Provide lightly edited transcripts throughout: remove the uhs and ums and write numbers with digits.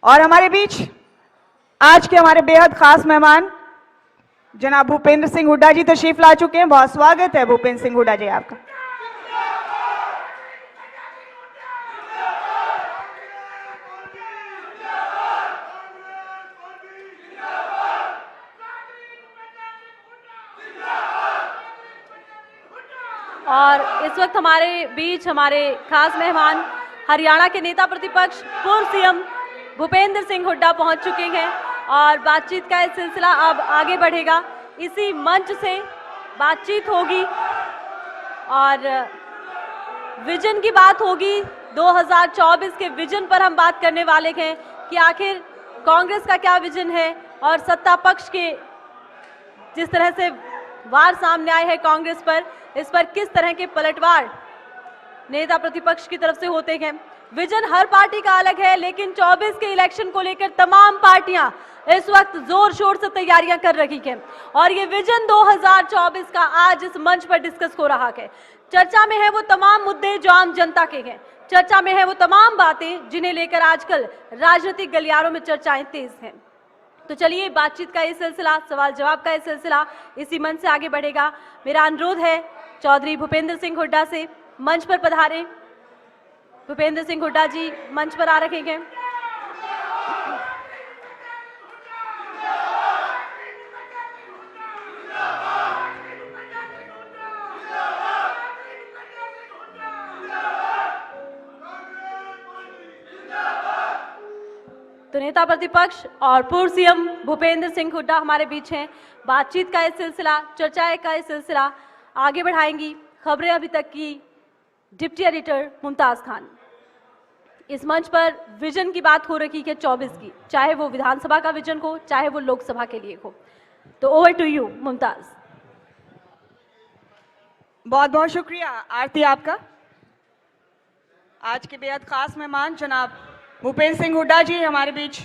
और हमारे बीच आज के हमारे बेहद खास मेहमान जनाब भूपेंद्र सिंह हुड्डा जी तशरीफ ला चुके हैं। बहुत स्वागत है भूपेंद्र सिंह हुड्डा जी आपका। और इस वक्त हमारे बीच हमारे खास मेहमान हरियाणा के नेता प्रतिपक्ष पूर्व सीएम भूपेंद्र सिंह हुड्डा पहुंच चुके हैं और बातचीत का ये सिलसिला अब आगे बढ़ेगा। इसी मंच से बातचीत होगी और विजन की बात होगी। 2024 के विजन पर हम बात करने वाले हैं कि आखिर कांग्रेस का क्या विजन है और सत्ता पक्ष के जिस तरह से वार सामने आए हैं कांग्रेस पर, इस पर किस तरह के पलटवार नेता प्रतिपक्ष की तरफ से होते हैं। विजन हर पार्टी का अलग है, लेकिन 24 के इलेक्शन को लेकर तमाम पार्टियां इस वक्त जोर शोर से तैयारियां कर रही हैं और ये विजन 2024 का आज इस मंच पर डिस्कस हो रहा है। चर्चा में है वो तमाम मुद्दे जो आम जनता के हैं, चर्चा में है वो तमाम बातें जिन्हें लेकर आजकल राजनीतिक गलियारों में चर्चाएं तेज हैं। तो चलिए बातचीत का ये सिलसिला, सवाल जवाब का ये सिलसिला इसी मंच से आगे बढ़ेगा। मेरा अनुरोध है चौधरी भूपेंद्र सिंह हुड्डा से मंच पर पधारें। भूपेंद्र सिंह हुड्डा जी मंच पर आ रहे हैं। तो नेता प्रतिपक्ष और पूर्व सीएम भूपेंद्र सिंह हुड्डा हमारे बीच हैं। बातचीत का ये सिलसिला, चर्चा का ये सिलसिला आगे बढ़ाएंगी खबरें अभी तक की डिप्टी एडिटर मुमताज खान। इस मंच पर विजन की बात हो रही है 24 की, चाहे वो विधानसभा का विजन हो चाहे वो लोकसभा के लिए हो। तो ओवर टू यू मुमताज। बहुत बहुत शुक्रिया आरती आपका। आज के बेहद खास मेहमान जनाब भूपेंद्र सिंह हुड्डा जी हमारे बीच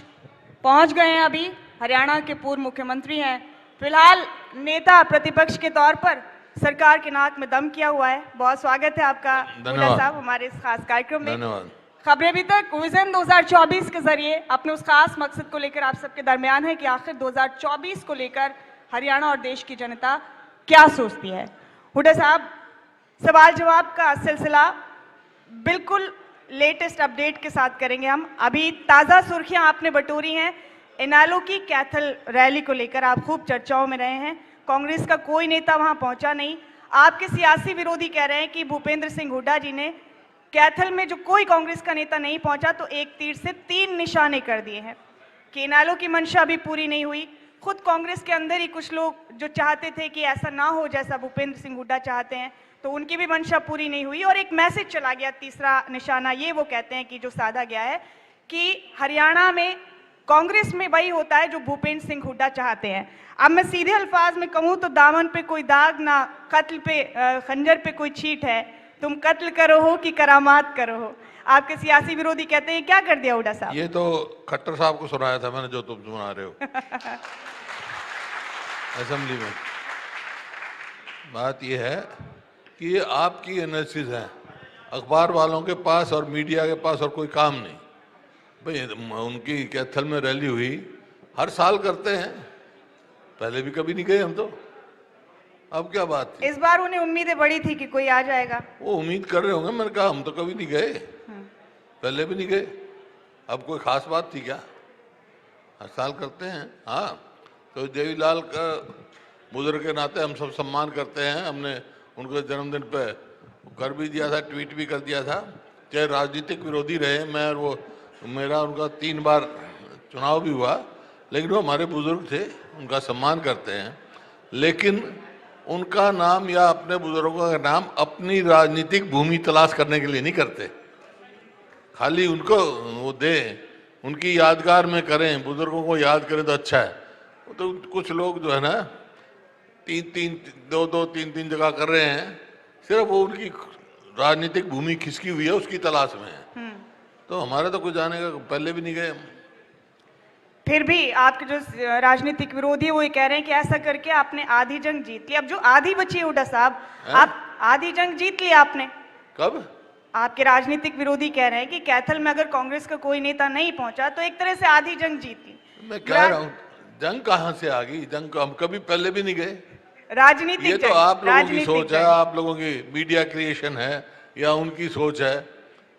पहुंच गए हैं। अभी हरियाणा के पूर्व मुख्यमंत्री हैं, फिलहाल नेता प्रतिपक्ष के तौर पर सरकार के नाक में दम किया हुआ है। बहुत स्वागत है आपका हुड्डा साहब हमारे इस खास कार्यक्रम में। धन्यवाद। खबरें अभी तक विजन 2024 के जरिए अपने उस खास मकसद को लेकर आप सबके दरमियान है कि आखिर 2024 को लेकर हरियाणा और देश की जनता क्या सोचती है। हुड्डा साहब, सवाल जवाब का सिलसिला बिल्कुल लेटेस्ट अपडेट के साथ करेंगे हम। अभी ताज़ा सुर्खियां आपने बटोरी हैं। इनेलो की कैथल रैली को लेकर आप खूब चर्चाओं में रहे हैं। कांग्रेस का कोई नेता वहां पहुंचा नहीं। आपके सियासी विरोधी कह रहे हैं कि भूपेंद्र सिंह हुड्डा जी ने कैथल में जो कोई कांग्रेस का नेता नहीं पहुंचा तो एक तीर से 3 निशाने कर दिए हैं कि इनेलो की मंशा भी पूरी नहीं हुई। खुद कांग्रेस के अंदर ही कुछ लोग जो चाहते थे कि ऐसा ना हो जैसा भूपेंद्र सिंह हुड्डा चाहते हैं, तो उनकी भी मंशा पूरी नहीं हुई और एक मैसेज चला गया। तीसरा निशाना ये वो कहते हैं कि जो साधा गया है कि हरियाणा में कांग्रेस में वही होता है जो भूपेंद्र सिंह हुड्डा चाहते हैं। अब मैं सीधे अल्फाज में कहूँ तो दामन पे कोई दाग ना, कत्ल पे खंजर पे कोई छींट है, तुम कत्ल करो हो कि करामात करो हो। आपके सियासी विरोधी कहते हैं क्या कर दिया हुड्डा साहब? ये तो खट्टर साहब को सुनाया था मैंने जो तुम सुना रहे हो असेंबली में। बात ये है कि ये आपकी एनालिसिस है, अखबार वालों के पास और मीडिया के पास और कोई काम नहीं। भाई उनकी कैथल में रैली हुई, हर साल करते हैं, पहले भी कभी नहीं गए हम तो। अब क्या बात थी? इस बार उन्हें उम्मीदें बड़ी थी कि कोई आ जाएगा। वो उम्मीद कर रहे होंगे, मैंने कहा हम तो कभी नहीं गए, पहले भी नहीं गए, अब कोई खास बात थी क्या? हर साल करते हैं। हाँ, तो देवीलाल का बुजुर्ग के नाते हम सब सम्मान करते हैं। हमने उनके जन्मदिन पे कर भी दिया था, ट्वीट भी कर दिया था, चाहे राजनीतिक विरोधी रहे। मैं और वो मेरा उनका 3 बार चुनाव भी हुआ, लेकिन वो हमारे बुजुर्ग थे, उनका सम्मान करते हैं। लेकिन उनका नाम या अपने बुजुर्गों का नाम अपनी राजनीतिक भूमि तलाश करने के लिए नहीं करते, खाली उनको वो दें, उनकी यादगार में करें, बुजुर्गों को याद करें तो अच्छा है। तो कुछ लोग जो है ना 3-3 जगह कर रहे हैं, सिर्फ वो उनकी राजनीतिक भूमि खिसकी हुई है उसकी तलाश में है। तो हमारे तो कुछ जाने का पहले भी नहीं गए हम। फिर भी आपके जो राजनीतिक विरोधी है वो ये कह रहे हैं कि ऐसा करके आपने आधी जंग जीत ली। अब जो आधी बची है हुड्डा साहब, आप आधी जंग जीत ली आपने। कब? आपके राजनीतिक विरोधी कह रहे हैं कि कैथल में अगर कांग्रेस का कोई नेता नहीं पहुंचा तो एक तरह से आधी जंग जीत ली। मैं कह रहा हूँ जंग कहाँ से आ गई? जंग हम कभी पहले भी नहीं गए। राजनीतिक ये तो जंग, आप लोगों की राजनीतिक सोच है, जंग। आप लोगों की मीडिया क्रिएशन है या उनकी सोच है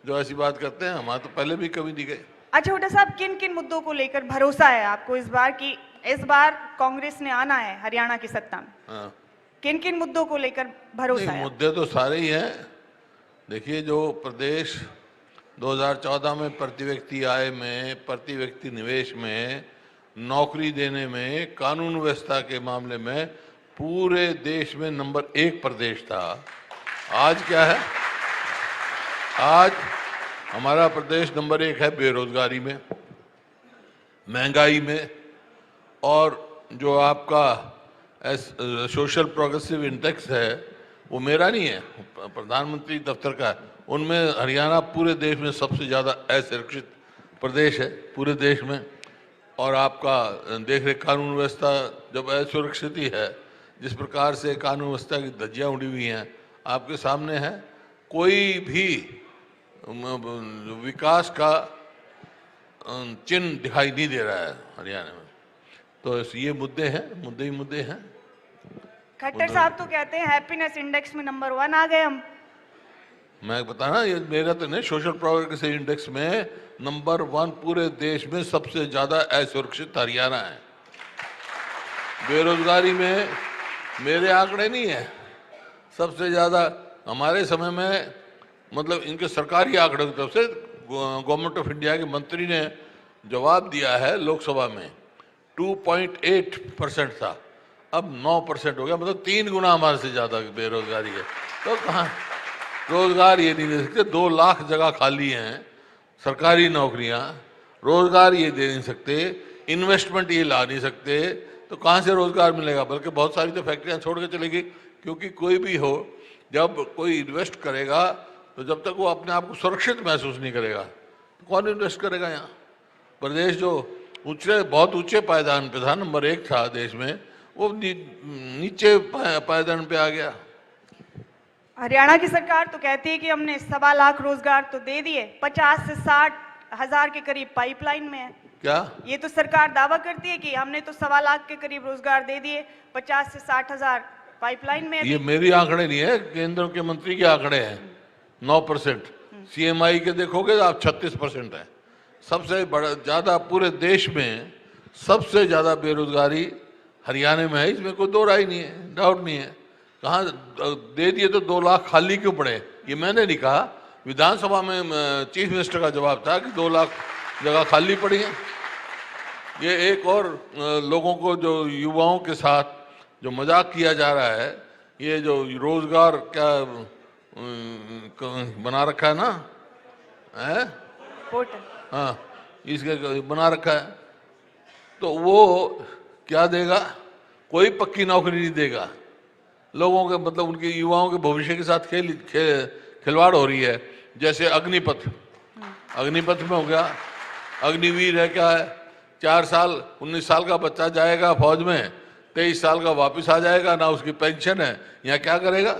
जो ऐसी बात करते हैं। हमारे तो पहले भी कभी नहीं गए। अच्छा हुड्डा साहब, किन किन मुद्दों को लेकर भरोसा है आपको इस बार की इस बार कांग्रेस ने आना है हरियाणा की सत्ता में? हाँ, किन किन मुद्दों को लेकर भरोसा नहीं, है? मुद्दे तो सारे ही हैं। देखिए, जो प्रदेश 2014 में प्रति व्यक्ति आय में, प्रति व्यक्ति निवेश में, नौकरी देने में, कानून व्यवस्था के मामले में पूरे देश में नंबर 1 प्रदेश था। आज क्या है? आज हमारा प्रदेश नंबर 1 है बेरोजगारी में, महंगाई में, और जो आपका सोशल प्रोग्रेसिव इंडेक्स है वो मेरा नहीं है, प्रधानमंत्री दफ्तर का है। उनमें हरियाणा पूरे देश में सबसे ज़्यादा असुरक्षित प्रदेश है पूरे देश में। और आपका देख रहे कानून व्यवस्था जब असुरक्षित ही है, जिस प्रकार से कानून व्यवस्था की धज्जियाँ उड़ी हुई हैं आपके सामने है, कोई भी विकास का चिन्ह दिखाई नहीं दे रहा है हरियाणा में। तो ये मुद्दे हैं, मुद्दे ही मुद्दे हैं। खट्टर साहब तो कहते हैं हैप्पीनेस इंडेक्स में नंबर 1 आ गए हम। मैं बता ना, ये मेरा तो नहीं, सोशल प्रोग्रेस इंडेक्स में नंबर 1 पूरे देश में सबसे ज्यादा असुरक्षित हरियाणा है। बेरोजगारी में मेरे आंकड़े नहीं है, सबसे ज्यादा हमारे समय में, मतलब इनके सरकारी आंकड़ों की तरफ से गवर्नमेंट ऑफ इंडिया के मंत्री ने जवाब दिया है लोकसभा में, 2.8% था, अब 9% हो गया, मतलब 3 गुना हमारे से ज़्यादा बेरोजगारी है। तो कहाँ रोजगार ये नहीं दे सकते? 2 लाख जगह खाली हैं, सरकारी नौकरियां, रोजगार ये दे नहीं सकते, इन्वेस्टमेंट ये ला नहीं सकते, तो कहाँ से रोजगार मिलेगा? बल्कि बहुत सारी तो फैक्ट्रियाँ छोड़ के चलेगी, क्योंकि कोई भी हो, जब कोई इन्वेस्ट करेगा तो जब तक वो अपने आप को सुरक्षित महसूस नहीं करेगा तो कौन इन्वेस्ट करेगा यहाँ? प्रदेश जो बहुत ऊंचे पायदान पे था, नंबर 1 था देश में, वो नीचे पायदान पे आ गया। हरियाणा की सरकार तो कहती है कि हमने 1.25 लाख रोजगार तो दे दिए, 50 से 60 हजार के करीब पाइपलाइन में है। क्या ये तो सरकार दावा करती है कि हमने तो 1.25 लाख के करीब रोजगार दे दिए, 50 से 60 हजार पाइपलाइन में। ये मेरी आंकड़े नहीं है, केंद्र के मंत्री के आंकड़े हैं। 9%, CMI के देखोगे तो आप 36% है। सबसे बड़ा ज्यादा पूरे देश में सबसे ज्यादा बेरोजगारी हरियाणा में है, इसमें कोई दो राय नहीं है, डाउट नहीं है। कहाँ दे दिए तो 2 लाख खाली क्यों पड़े? ये मैंने नहीं कहा, विधानसभा में चीफ मिनिस्टर का जवाब था कि 2 लाख जगह खाली पड़ी है। ये एक और लोगों को, जो युवाओं के साथ जो मजाक किया जा रहा है, ये जो रोजगार क्या बना रखा है ना, है पोर्टल, हाँ, इसके बना रखा है, तो वो क्या देगा? कोई पक्की नौकरी नहीं देगा लोगों के, मतलब उनके युवाओं के भविष्य के साथ खिलवाड़ हो रही है। जैसे अग्निपथ में हो गया, अग्निवीर है, क्या है, 4 साल 19 साल का बच्चा जाएगा फौज में, 23 साल का वापस आ जाएगा, ना उसकी पेंशन है, यहाँ क्या करेगा?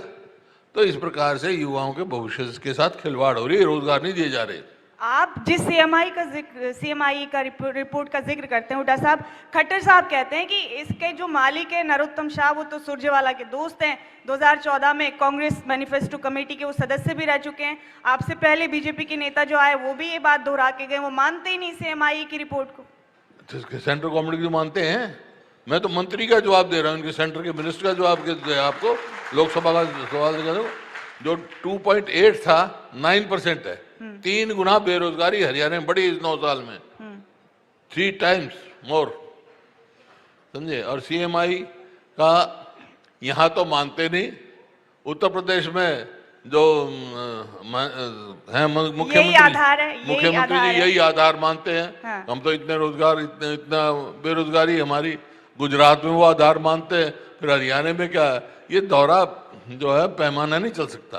तो इस प्रकार से युवाओं के भविष्य के साथ खिलवाड़ हो रही है, रोजगार नहीं दिए जा रहे। आप जिस CMI का रिपोर्ट का जिक्र करते हैं हुड्डा साहब, खट्टर साहब कहते हैं कि इसके जो मालिक है नरोत्तम शाह, वो तो सुरजेवाला के दोस्त हैं। 2014 में कांग्रेस मैनिफेस्टो कमेटी के वो सदस्य भी रह चुके हैं। आपसे पहले बीजेपी के नेता जो आए वो भी ये बात दोहरा के गए, वो मानते ही नहीं CMI की रिपोर्ट को। सेंट्रल गवर्नमेंट की मानते हैं? मैं तो मंत्री का जवाब दे रहा हूँ, उनके सेंटर के मिनिस्टर का जवाब दे आपको, लोकसभा का सवाल दे, जो 2.8 था 9% है। 3 गुना बेरोजगारी हरियाणा में बढ़ी इस 9 साल में, 3 टाइम्स मोर, समझे? और CMI का यहाँ तो मानते नहीं, उत्तर प्रदेश में जो है मुख्यमंत्री यही आधार मानते हैं। हाँ। हम तो इतने रोजगार, इतना बेरोजगारी हमारी, गुजरात में वो आधार मानते हैं, फिर हरियाणा में क्या है? ये दौरा जो है पैमाना नहीं चल सकता।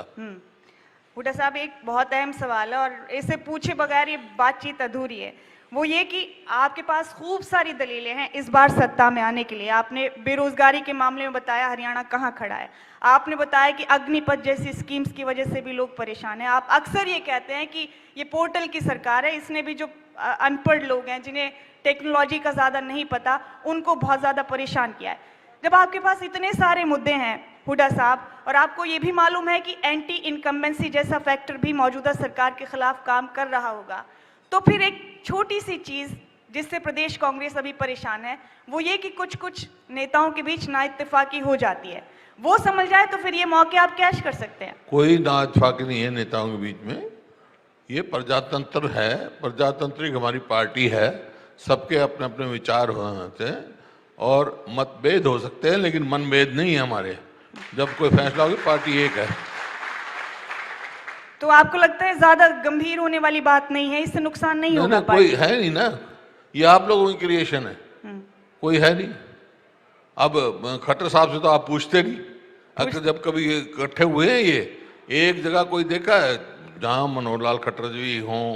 हुड्डा साहब, एक बहुत अहम सवाल है और इसे पूछे बगैर ये बातचीत अधूरी है। वो ये कि आपके पास खूब सारी दलीलें हैं इस बार सत्ता में आने के लिए। आपने बेरोजगारी के मामले में बताया हरियाणा कहाँ खड़ा है, आपने बताया कि अग्निपथ जैसी स्कीम्स की वजह से भी लोग परेशान हैं। आप अक्सर ये कहते हैं कि ये पोर्टल की सरकार है, इसने भी जो अनपढ़ लोग हैं जिन्हें टेक्नोलॉजी का ज़्यादा नहीं पता उनको बहुत ज़्यादा परेशान किया है। जब आपके पास इतने सारे मुद्दे हैं हुड्डा साहब, और आपको ये भी मालूम है कि एंटी इनकम्बेंसी जैसा फैक्टर भी मौजूदा सरकार के खिलाफ काम कर रहा होगा, तो फिर एक छोटी सी चीज़ जिससे प्रदेश कांग्रेस अभी परेशान है वो ये कि कुछ कुछ नेताओं के बीच नाइत्तेफाकी हो जाती है, वो समझ जाए तो फिर ये मौके आप कैश कर सकते हैं। कोई नाइत्तेफाकी नहीं है नेताओं के बीच में, ये प्रजातंत्र है, प्रजातांत्रिक हमारी पार्टी है, सबके अपने अपने विचार होते हैं और मतभेद हो सकते हैं लेकिन मनभेद नहीं है हमारे। जब कोई फैसला होगी पार्टी एक है। तो आपको लगता है ज्यादा गंभीर होने वाली बात नहीं है, इससे नुकसान नहीं होगा? कोई है नहीं ना, ये आप लोगों की क्रिएशन है, कोई है नहीं। अब खट्टर साहब से तो आप पूछते नहीं, अगर जब कभी इकट्ठे हुए हैं ये एक जगह कोई देखा है जहाँ मनोहर लाल खट्टर जी हों,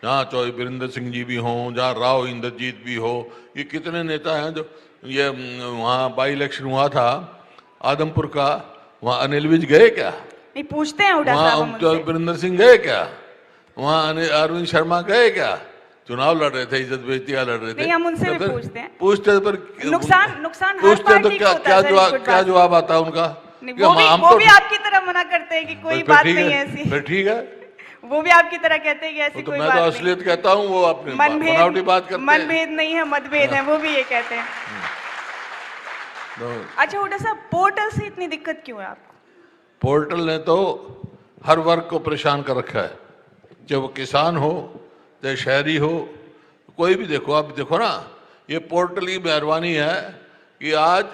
जहाँ चौधरी बीरेंद्र सिंह जी भी हों, जहाँ राव इंद्रजीत भी हो, ये कितने नेता हैं जो ये वहाँ बाई इलेक्शन हुआ था आदमपुर का, वहाँ अनिल विज गए क्या? नहीं पूछते हैं हुड्डा साहब वहाँ हमसे। चौधरी बीरेंद्र सिंह गए क्या? वहाँ अरविंद शर्मा गए क्या? चुनाव लड़ रहे थे, इज्जत बेइज्जती लड़ रहे थे। नहीं, हम उनसे तो भी फिर पूछते हैं। पूछते पर नुकसान हर पूछते तो पार्टी को होता है, क्या जवाब आता है उनका? नहीं, कि वो भी आपकी तरह मना करते हैं कि कोई बात नहीं है ऐसी। फिर ठीक है, वो भी आपकी तरह कहते हैं कि ऐसी तो कोई मैं बात तो नहीं। असलियत कहता हूँ, वो अपने बनावटी बात करते हैं। मनभेद नहीं है, मतभेद है, वो भी ये कहते हैं। अच्छा हुड्डा साहब, पोर्टल से इतनी दिक्कत क्यों है आपको? पोर्टल ने तो हर वर्ग को परेशान कर रखा है, चाहे वो किसान हो चाहे शहरी हो, कोई भी देखो। आप देखो ना, ये पोर्टल की मेहरबानी है कि आज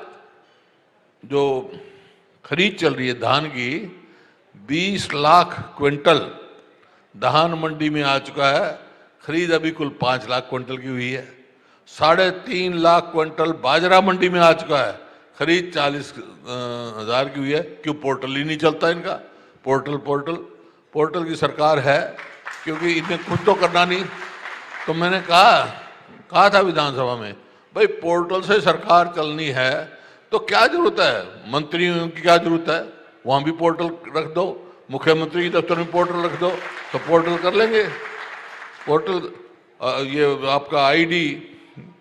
जो खरीद चल रही है धान की, 20 लाख क्विंटल धान मंडी में आ चुका है। खरीद अभी कुल 5 लाख क्विंटल की हुई है। 3.5 लाख क्विंटल बाजरा मंडी में आ चुका है, खरीद 40,000 की हुई है। क्यों? पोर्टल ही नहीं चलता इनका। पोर्टल की सरकार है क्योंकि इन्हें खुद तो करना नहीं। तो मैंने कहा था विधानसभा में, भाई पोर्टल से सरकार चलनी है तो क्या जरूरत है मंत्रियों की, क्या जरूरत है? वहाँ भी पोर्टल रख दो, मुख्यमंत्री के दफ्तर में पोर्टल रख दो तो पोर्टल कर लेंगे। पोर्टल ये आपका आईडी,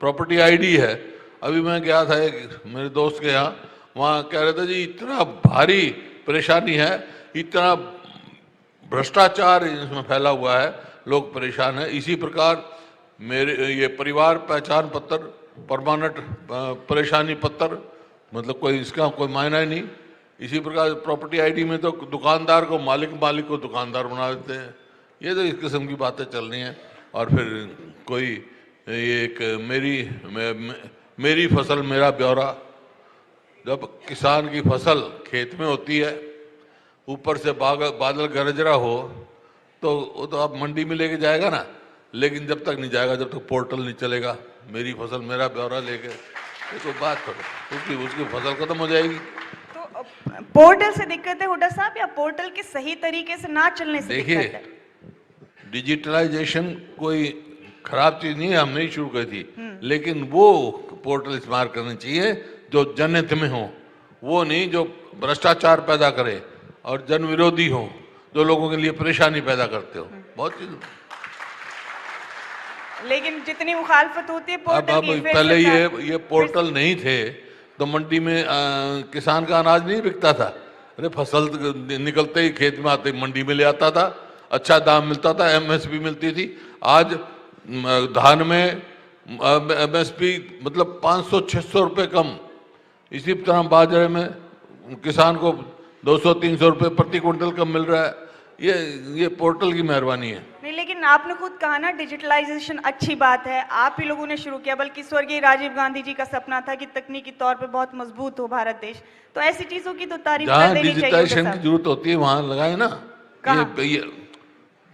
प्रॉपर्टी आईडी है। अभी मैं गया था एक मेरे दोस्त के यहाँ, वहाँ कह रहे थे जी इतना भारी परेशानी है, इतना भ्रष्टाचार इसमें फैला हुआ है, लोग परेशान हैं। इसी प्रकार मेरे ये परिवार पहचान पत्र, परमानेंट परेशानी पत्र, मतलब कोई इसका कोई मायना ही नहीं। इसी प्रकार प्रॉपर्टी आईडी में तो दुकानदार को मालिक को दुकानदार बना देते हैं। ये तो इस किस्म की बातें चल रही हैं। और फिर कोई ये एक मेरी फसल मेरा ब्यौरा, जब किसान की फसल खेत में होती है, ऊपर से बादल गरज रहा हो तो वो तो आप मंडी में लेके जाएगा ना, लेकिन जब तक नहीं जाएगा जब तक पोर्टल नहीं चलेगा मेरी फसल मेरा ब्यौरा लेके, तो बात करो उसकी फसल खत्म हो जाएगी। तो पोर्टल से दिक्कत है हुड्डा साहब, या पोर्टल के सही तरीके से ना चलने से दिक्कत है? डिजिटलाइजेशन कोई खराब चीज नहीं है, हमने ही शुरू की थी, लेकिन वो पोर्टल इस्तेमाल करने चाहिए जो जनहित में हो, वो नहीं जो भ्रष्टाचार पैदा करे और जन विरोधी हो, जो लोगों के लिए परेशानी पैदा करते हो। बहुत चीज। लेकिन जितनी मुखालफत होती है पोर्टल की, फिर पहले ये पोर्टल नहीं थे तो मंडी में किसान का अनाज नहीं बिकता था। अरे फसल निकलते ही खेत में आते मंडी में ले आता था, अच्छा दाम मिलता था, एमएसपी मिलती थी। आज धान में एमएसपी मतलब 500-600 रुपये कम। इसी तरह बाजरे में किसान को 200-300 रुपये प्रति क्विंटल कम मिल रहा है। ये पोर्टल की मेहरबानी है। नहीं, लेकिन आपने खुद कहा ना डिजिटलाइजेशन अच्छी बात है, आप ही लोगों ने शुरू किया, बल्कि स्वर्गीय राजीव गांधी जी का सपना था कि तकनीकी तौर पे बहुत मजबूत हो भारत देश। तो ऐसी चीजों की तो तारीफ कर देनी चाहिए। डिजिटाइजेशन की जरूरत होती है वहाँ लगाए ना। ये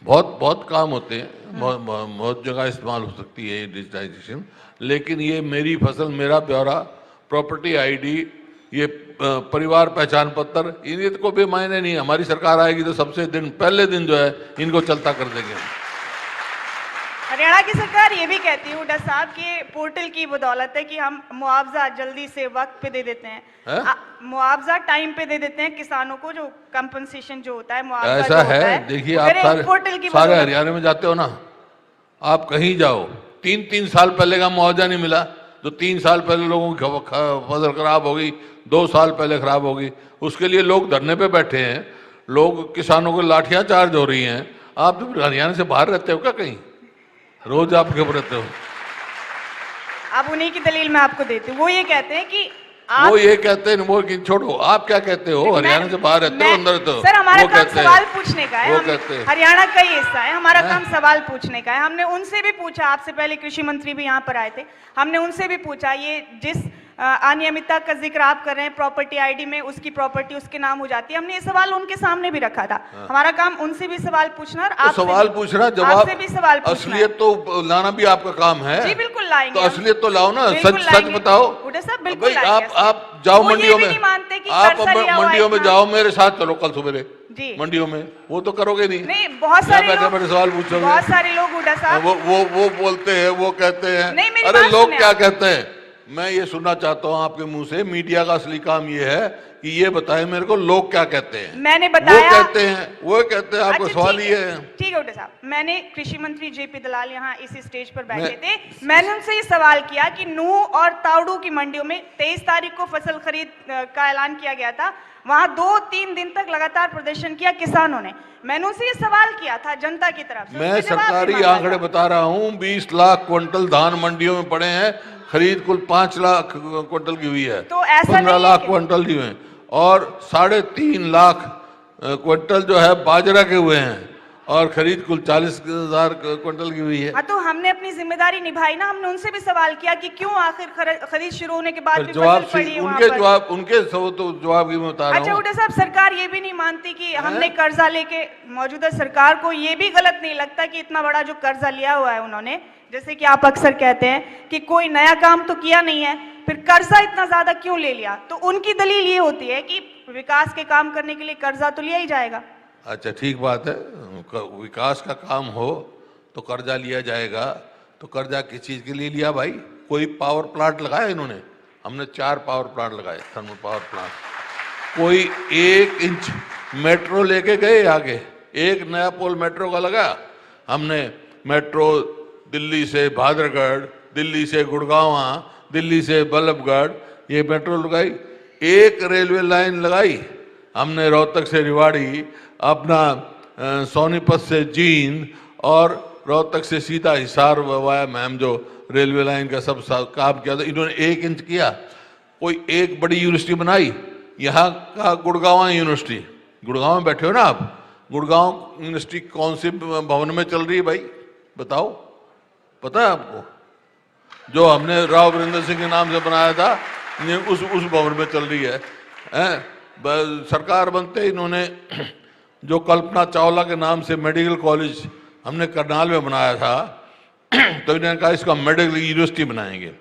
बहुत काम होते हैं, बहुत जगह इस्तेमाल हो सकती है ये डिजिटाइजेशन। लेकिन ये मेरी फसल मेरा ब्यौरा, प्रॉपर्टी आईडी, ये परिवार पहचान पत्र, इन्हें को भी मायने नहीं। हमारी सरकार आएगी तो सबसे पहले दिन जो है इनको चलता कर देंगे। हरियाणा की सरकार ये भी कहती है हुड्डा साहब कि पोर्टल की बदौलत है कि हम मुआवजा जल्दी से वक्त पे दे देते हैं, मुआवजा टाइम पे दे देते हैं किसानों को, जो कंपनसेशन जो होता है, मुआवजा ऐसा जो होता है। देखिए आप पोर्टल की सारे हरियाणा में जाते हो ना, आप कहीं जाओ, 3-3 साल पहले का मुआवजा नहीं मिला। जो 3 साल पहले लोगों की फसल खराब हो गई, 2 साल पहले खराब हो गई, उसके लिए लोग धरने पे बैठे हैं, लोग किसानों को लाठियां चार्ज हो रही हैं। आप तो हरियाणा से बाहर रहते हो क्या कहीं? रोज आप क्यों रहते हो? अब उन्हीं की दलील मैं आपको देती हूँ। वो ये कहते हैं कि वो ये कहते हैं, वो कि छोड़ो, आप क्या कहते हो? हरियाणा से बाहर रहते हो, अंदर रहते हो? सर हमारा काम सवाल पूछने का है, वो कहते हैं हरियाणा का ही हिस्सा है, हमारा काम सवाल पूछने का है। हमने उनसे भी पूछा, आपसे पहले कृषि मंत्री भी यहाँ पर आए थे, हमने उनसे भी पूछा, ये जिस अनियमितता का जिक्र आप कर रहे हैं प्रॉपर्टी आईडी में, उसकी प्रॉपर्टी उसके नाम हो जाती है, हमने ये सवाल उनके सामने भी रखा था। हमारा काम उनसे भी सवाल पूछना और आपसे सवाल पूछना, जवाब भी सवाल पूछना। असलियत तो लाना भी आपका काम है। जी बिल्कुल लाएंगे। तो असलियत तो लाओ ना, सच बताओ। बिल्कुल आप जाओ मंडियों में, आप मंडियों में जाओ, मेरे साथ चलो कल सुबह जी मंडियों में। वो तो करोगे नहीं, बहुत सारे बैठे सवाल पूछोगे। बहुत सारे लोग हुड्डा साहब वो बोलते हैं, वो कहते हैं। नहीं, अरे लोग क्या कहते हैं, मैं ये सुनना चाहता हूँ आपके मुंह से। मीडिया का असली काम ये है कि ये बताए मेरे को लोग क्या कहते हैं। मैंने बताया, वो कहते हैं आपको सवाल ये है। ठीक है हुड्डा साहब, मैंने कृषि मंत्री जेपी दलाल यहाँ इसी स्टेज पर बैठे थे, मैंने उनसे ये सवाल किया कि नूह और तावड़ू की मंडियों में 23 तारीख को फसल खरीद का ऐलान किया गया था, वहां 2-3 दिन तक लगातार प्रदर्शन किया किसानों ने। मैंने उनसे ये सवाल किया था जनता की तरफ से। मैं सरकारी आंकड़े बता रहा हूँ, 20 लाख क्विंटल धान मंडियों में पड़े हैं, खरीद कुल 5 लाख क्विंटल की हुई है, तो ऐसा 15 लाख क्विंटल की हुए, और 3.5 लाख क्विंटल जो है बाजरा के हुए हैं, और खरीद कुल 40,000 क्विंटल की हुई है। हाँ, तो हमने अपनी जिम्मेदारी निभाई ना। हमने उनसे भी सवाल किया कि क्यों आखिर खरीद शुरू होने के बाद भी जवाब फसल पड़ी है उनके वहाँ पर। जवाब उनके तो जवाब की मैं बता रहा हूँ। अच्छा हुड्डा साहब, सरकार ये भी नहीं मानती कि हमने कर्जा लेके, मौजूदा सरकार को ये भी गलत नहीं लगता कि इतना बड़ा जो कर्जा लिया हुआ है उन्होंने, जैसे कि आप अक्सर कहते हैं कि कोई नया काम तो किया नहीं है, फिर कर्जा इतना ज्यादा क्यों ले लिया? तो उनकी दलील ये होती है कि विकास के काम करने के लिए कर्जा तो लिया ही जाएगा। अच्छा ठीक बात है, विकास का काम हो तो कर्जा लिया जाएगा। तो कर्जा किस चीज के लिए लिया भाई? कोई पावर प्लांट लगाया इन्होंने? हमने 4 पावर प्लांट लगाए, थर्मल पावर प्लांट। कोई 1 इंच मेट्रो लेके गए आगे? एक नया पोल मेट्रो का लगा? हमने मेट्रो दिल्ली से भादरगढ़, दिल्ली से गुड़गांव, दिल्ली से बल्लभगढ़, ये मेट्रो लगाई। एक रेलवे लाइन लगाई हमने रोहतक से रेवाड़ी, अपना सोनीपत से जींद, और रोहतक से सीधा हिसार वाया मैम, जो रेलवे लाइन का सब काम किया था इन्होंने 1 इंच किया। कोई एक बड़ी यूनिवर्सिटी बनाई, यहाँ का गुड़गांव यूनिवर्सिटी, गुड़गांव में बैठे हो ना आप, गुड़गांव यूनिवर्सिटी कौन से भवन में चल रही है भाई बताओ? पता है आपको? जो हमने राव वीरेंद्र सिंह के नाम से बनाया था, उस भवन में चल रही है। सरकार बनते इन्होंने जो कल्पना चावला के नाम से मेडिकल कॉलेज हमने करनाल में बनाया था, तो इन्होंने कहा इसका मेडिकल यूनिवर्सिटी बनाएंगे,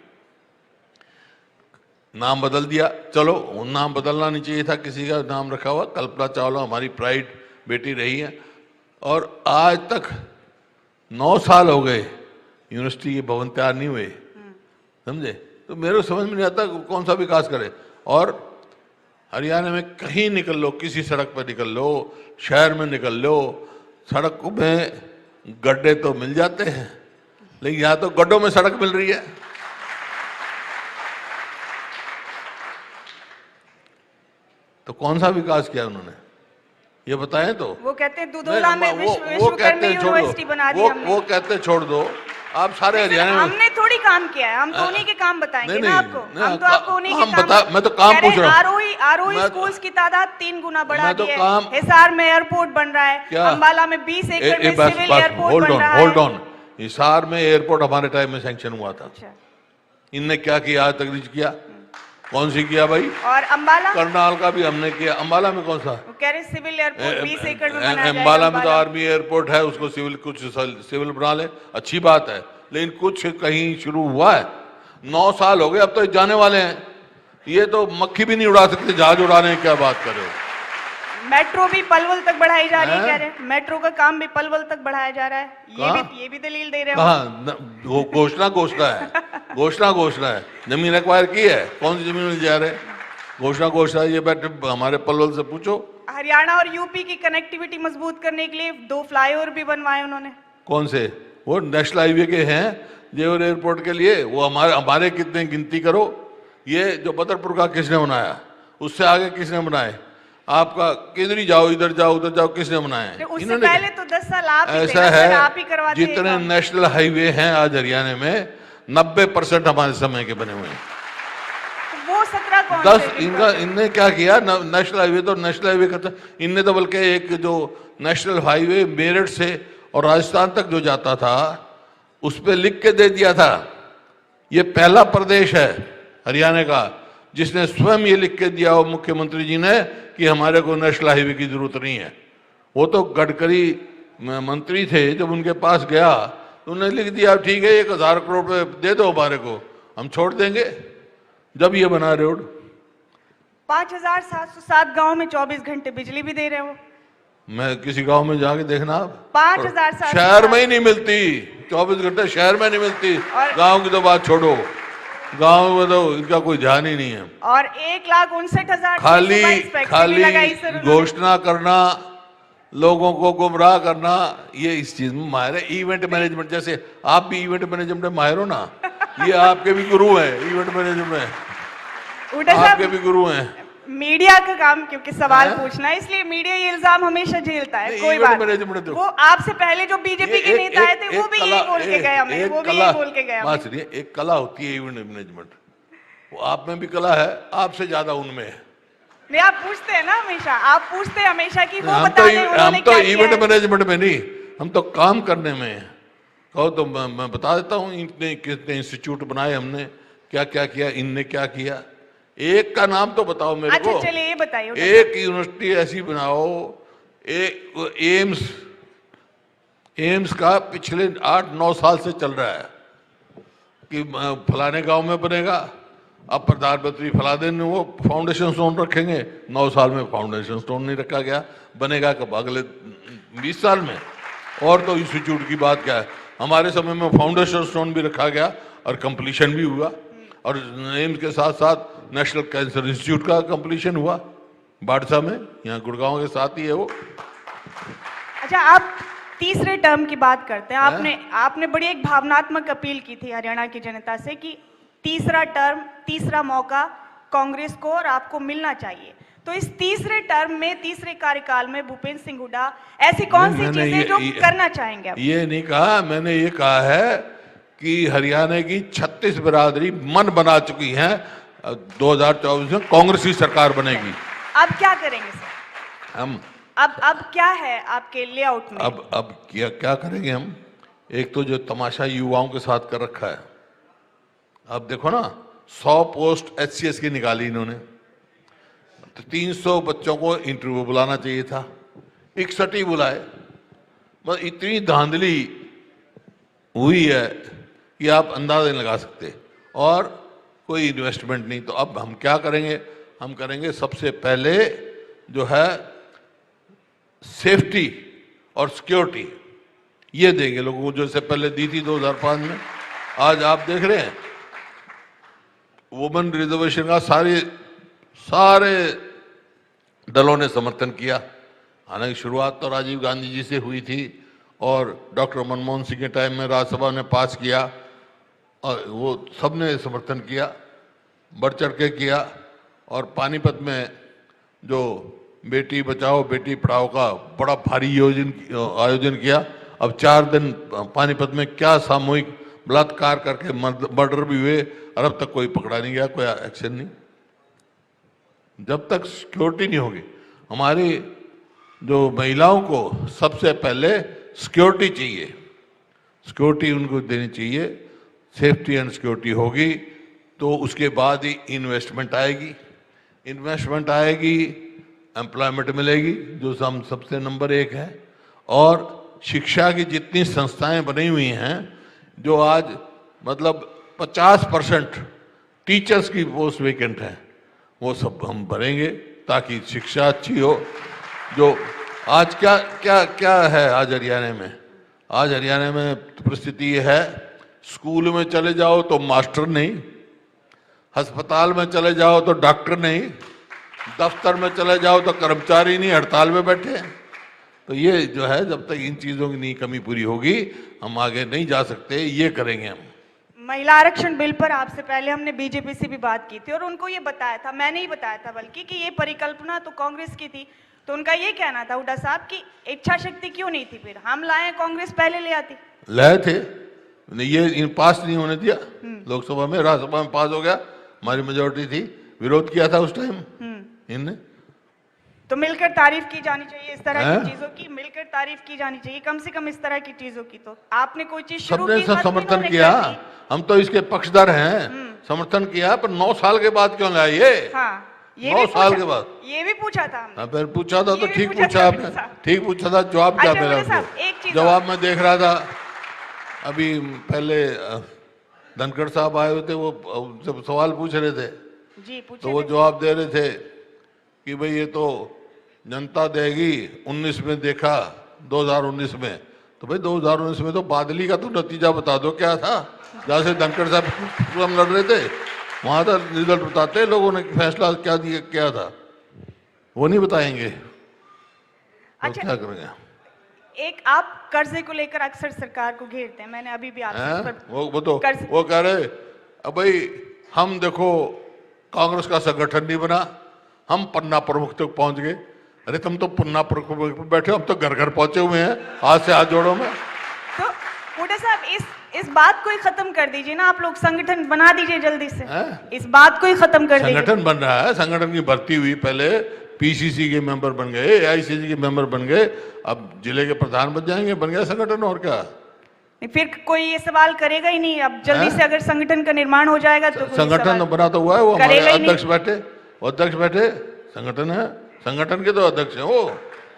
नाम बदल दिया। चलो, नाम बदलना नहीं चाहिए था, किसी का नाम रखा हुआ कल्पना चावला, हमारी प्राइड बेटी रही है, और आज तक 9 साल हो गए यूनिवर्सिटी के भवन तैयार नहीं हुए, समझे? तो मेरे को समझ में नहीं आता कौन सा विकास करे। और हरियाणा में कहीं निकल लो, किसी सड़क पर निकल लो, शहर में निकल लो, सड़क में गड्ढे तो मिल जाते हैं, लेकिन यहाँ तो गड्ढों में सड़क मिल रही है। तो कौन सा विकास किया उन्होंने ये बताएं तो? वो कहते हैं दुधोला में विश्वकर्मा यूनिवर्सिटी बना दी हमने। वो कहते छोड़ दो, आप सारे हरियाणा में। हमने थोड़ी काम किया है, हम तो उन्हीं के काम बताएंगे ना आपको। हम तो आपको उन्हीं के काम मैं तो काम पूछ रहा हूँ। आरओई स्कूल्स की तादाद 3 गुना बढ़ा दी है। हिसार में एयरपोर्ट बन रहा है, अंबाला में 20 एकड़ में सिविल एयरपोर्ट बन रहा है। होल्ड ऑन, हिसार में एयरपोर्ट हमारे टाइम में सैंक्शन हुआ था। इनने क्या किया आज तक? नहीं किया। कौन सी किया भाई? और अंबाला, करनाल का भी हमने किया। अंबाला में कौन सा? कह रहे सिविल एयरपोर्ट 20 एकड़ में बनाया जाएगा। अंबाला में तो आर्मी एयरपोर्ट है, उसको सिविल, कुछ सिविल बना ले, अच्छी बात है, लेकिन कुछ कहीं शुरू हुआ है? 9 साल हो गए, अब तो जाने वाले हैं। ये तो मक्खी भी नहीं उड़ा सकते, जहाज उड़ा रहे हैं, क्या बात कर रहे हो? मेट्रो भी पलवल तक बढ़ाई जा रही है, कह रहे हैं मेट्रो का काम भी पलवल तक बढ़ाया जा रहा है, ये भी दलील दे रहे हो। कहाँ घोषणा है घोषणा है, जमीन एक्वायर की है, कौन सी जमीन मिल जा रहे घोषणा ये बैठे हमारे पलवल से पूछो। हरियाणा और यूपी की कनेक्टिविटी मजबूत करने के लिए 2 फ्लाईओवर भी बनवाए उन्होंने। कौन से? वो नेशनल हाईवे के हैं जेवर एयरपोर्ट के लिए, वो हमारे कितने गिनती करो। ये जो बदरपुर का किसने बनाया, उससे आगे किसने बनाए? आपका किधर ही जाओ, इधर जाओ उधर जाओ, किसने बनाए? उससे पहले तो 10 साल आप ही थे, ऐसा आप ही है करवाते जितने नेशनल हाईवे हैं आज हरियाणा में 90% हमारे समय के बने हुए हैं। तो वो 17 कौन 10 से? इनने क्या किया? नेशनल हाईवे तो नेशनल हाईवे का, इनने तो बल्कि एक जो नेशनल हाईवे मेरठ से और राजस्थान तक जो जाता था उस पर लिख के दे दिया था। ये पहला प्रदेश है हरियाणा का जिसने स्वयं ये लिख के दिया हो मुख्यमंत्री जी ने कि हमारे को नेशनल हाईवे की जरूरत नहीं है। वो तो गडकरी मंत्री थे, जब उनके पास गया तो उन्होंने लिख दिया ठीक है 1000 करोड़ रुपए दे दो हमारे को, हम छोड़ देंगे। जब ये बना रोड 5707 गांव में 24 घंटे बिजली भी दे रहे हो। मैं किसी गांव में जाके देखना आप, 5707 शहर में ही नहीं मिलती, 24 घंटे शहर में नहीं मिलती। गांव की तो बात छोड़ो, गांव में तो इनका कोई ध्यान ही नहीं है। और 1,59,000 खाली घोषणा करना, लोगों को गुमराह करना, ये इस चीज में माहिर है। इवेंट मैनेजमेंट, जैसे आप भी इवेंट मैनेजमेंट में माहिर हो ना, ये आपके भी गुरु हैं इवेंट मैनेजमेंट में, आपके भी गुरु हैं। मीडिया का काम क्योंकि सवाल पूछना है, इसलिए मीडिया ये इल्जाम हमेशा झेलता है। कोई बात नहीं, वो आपसे पहले जो बीजेपी के नेता आए थे वो भी यही बोल के गए हमें, वो भी यही बोल के गए हमें। सुनिए, एक कला होती है इवेंट मैनेजमेंट, वो आप में भी कला है, आपसे ज्यादा उनमें है। नहीं, आप पूछते हैं ना हमेशा, आप पूछते हैं हमेशा कि वो हम बता दें उन्होंने तो क्या किया इवेंट है। मैनेजमेंट में नहीं, हम तो काम करने में हैं। कहो तो मैं बता देता हूँ इतने कितने इंस्टीट्यूट बनाए हमने, क्या क्या किया, इनने क्या किया। एक का नाम तो बताओ मेरे को। अच्छा चलिए ये बताइए। एक यूनिवर्सिटी ऐसी बनाओ, एक एम्स का पिछले 8-9 साल से चल रहा है कि फलाने गांव में बनेगा। अब प्रधानमंत्री फलाने ने वो फाउंडेशन स्टोन रखेंगे, 9 साल में फाउंडेशन स्टोन नहीं रखा गया, बनेगा कब? अगले 20 साल में। और तो इंस्टीट्यूट की बात क्या है, हमारे समय में फाउंडेशन स्टोन भी रखा गया और कंप्लीशन भी हुआ, और एम्स के साथ साथ नेशनल कैंसर इंस्टीट्यूट का कंप्लीशन हुआ बाड़सा में, यहाँ गुड़गांव के साथ ही है वो। अच्छा, आप तीसरे टर्म की बात करते हैं। आपने बड़ी एक भावनात्मक अपील की थी हरियाणा की जनता से कि तीसरा टर्म, तीसरा मौका कांग्रेस को और आपको मिलना चाहिए। तो इस तीसरे टर्म में, तीसरे कार्यकाल में भूपेंद्र सिंह हुड्डा ऐसी कौन सी चीजें जो करना चाहेंगे? ये नहीं कहा मैंने, ये कहा है कि हरियाणा की 36 बिरादरी मन बना चुकी है 2024 में कांग्रेस की सरकार बनेगी। अब क्या करेंगे सर? हम अब क्या है आपके लेआउट में? अब क्या करेंगे हम? एक तो जो तमाशा युवाओं के साथ कर रखा है, अब देखो ना 100 पोस्ट HCS की निकाली इन्होंने, तो 300 बच्चों को इंटरव्यू बुलाना चाहिए था, 61 ही बुलाए। बस इतनी धांधली हुई है कि आप अंदाजा नहीं लगा सकते, और कोई इन्वेस्टमेंट नहीं। तो अब हम क्या करेंगे? हम करेंगे सबसे पहले जो है सेफ्टी और सिक्योरिटी, ये देंगे लोगों को, जैसे पहले दी थी 2005 में। आज आप देख रहे हैं वुमेन रिजर्वेशन का सारे दलों ने समर्थन किया। हालांकि शुरुआत तो राजीव गांधी जी से हुई थी और डॉक्टर मनमोहन सिंह के टाइम में राज्यसभा ने पास किया, और वो सब ने समर्थन किया, बढ़ चढ़ के किया। और पानीपत में जो बेटी बचाओ बेटी पढ़ाओ का बड़ा भारी आयोजन किया। अब 4 दिन पानीपत में क्या सामूहिक बलात्कार करके मर्डर भी हुए, और अब तक कोई पकड़ा नहीं गया, कोई एक्शन नहीं। जब तक सिक्योरिटी नहीं होगी, हमारी जो महिलाओं को सबसे पहले सिक्योरिटी चाहिए, सिक्योरिटी उनको देनी चाहिए। सेफ्टी एंड सिक्योरिटी होगी तो उसके बाद ही इन्वेस्टमेंट आएगी, इन्वेस्टमेंट आएगी, एम्प्लॉयमेंट मिलेगी, जो हम सबसे नंबर 1 है। और शिक्षा की जितनी संस्थाएं बनी हुई हैं, जो आज मतलब 50% टीचर्स की पोस्ट वेकेंट है, वो सब हम भरेंगे ताकि शिक्षा अच्छी हो। जो आज क्या क्या क्या है आज हरियाणा में? आज हरियाणा में परिस्थिति ये है, स्कूल में चले जाओ तो मास्टर नहीं, अस्पताल में चले जाओ तो डॉक्टर नहीं, दफ्तर में चले जाओ तो कर्मचारी नहीं, हड़ताल में बैठे हैं। तो ये जो है, जब तक इन चीज़ों की नहीं कमी पूरी होगी हम आगे नहीं जा सकते। ये करेंगे हम। महिला आरक्षण बिल पर आपसे पहले हमने बीजेपी से भी बात की थी और उनको ये बताया था, मैंने ही बताया था बल्कि, कि ये परिकल्पना तो कांग्रेस की थी। तो उनका ये कहना था हुड्डा साहब की इच्छा शक्ति क्यों नहीं थी, फिर हम लाए, कांग्रेस पहले ले आती। लाए थे, ये पास नहीं होने दिया लोकसभा में, राज्यसभा में पास हो गया, हमारी मेजोरिटी थी, विरोध किया था उस टाइम इनने। तो मिलकर तारीफ की जानी चाहिए इस तरह की चीजों की, मिलकर तारीफ की जानी चाहिए कम से कम इस तरह की चीजों की। तो आपने कोई चीज शुरू की, सबने समर्थन किया, हम तो इसके पक्षधर हैं, समर्थन किया, पर 9 साल के बाद क्यों लाए ये? हाँ, ये 9 साल के बाद ये भी पूछा था हमने। फिर पूछा था तो ठीक पूछा आपने, ठीक पूछा था। जवाब क्या मिला? जवाब में देख रहा था, अभी पहले धनखड़ साहब आए हुए थे, वो जब सवाल पूछ रहे थे जी, तो वो जवाब दे रहे थे कि भाई ये तो जनता देगी, 19 में देखा, 2019 में। तो भाई 2019 में तो बादली का तो नतीजा बता दो क्या था, जहाँ से धनखड़ साहब हम लड़ रहे थे, वहां था रिजल्ट बताते लोगों ने फैसला क्या दिया, क्या था, वो नहीं बताएंगे। अच्छा, तो क्या करेंगे? एक आप कर्जे को लेकर अक्सर सरकार को घेरते हैं, मैंने अभी भी आपसे वो कह रहे अब भाई हम देखो कांग्रेस का संगठन नहीं बना, हम पन्ना प्रमुख तक पहुंच गए। अरे तुम तो पन्ना प्रमुख पर बैठे हो, हम तो घर घर पहुंचे हुए हैं, हाथ से हाथ जोड़ो में। तो हुड्डा साहब इस बात को ही खत्म कर दीजिए ना, आप लोग संगठन बना दीजिए जल्दी से। इस बात को ही खत्म कर दीजिए। संगठन बन रहा है, संगठन की भर्ती हुई, पहले पीसीसी के मेंबर बन गए, एआईसीसी के मेंबर बन गए, अब जिले के प्रधान बन जाएंगे, बन गया संगठन, और क्या। फिर कोई ये सवाल करेगा ही नहीं, अब जल्दी से अगर संगठन का निर्माण हो जाएगा तो संगठन बना तो हुआ है, वो हमारे अध्यक्ष बैठे, संगठन है, संगठन के तो अध्यक्ष है वो।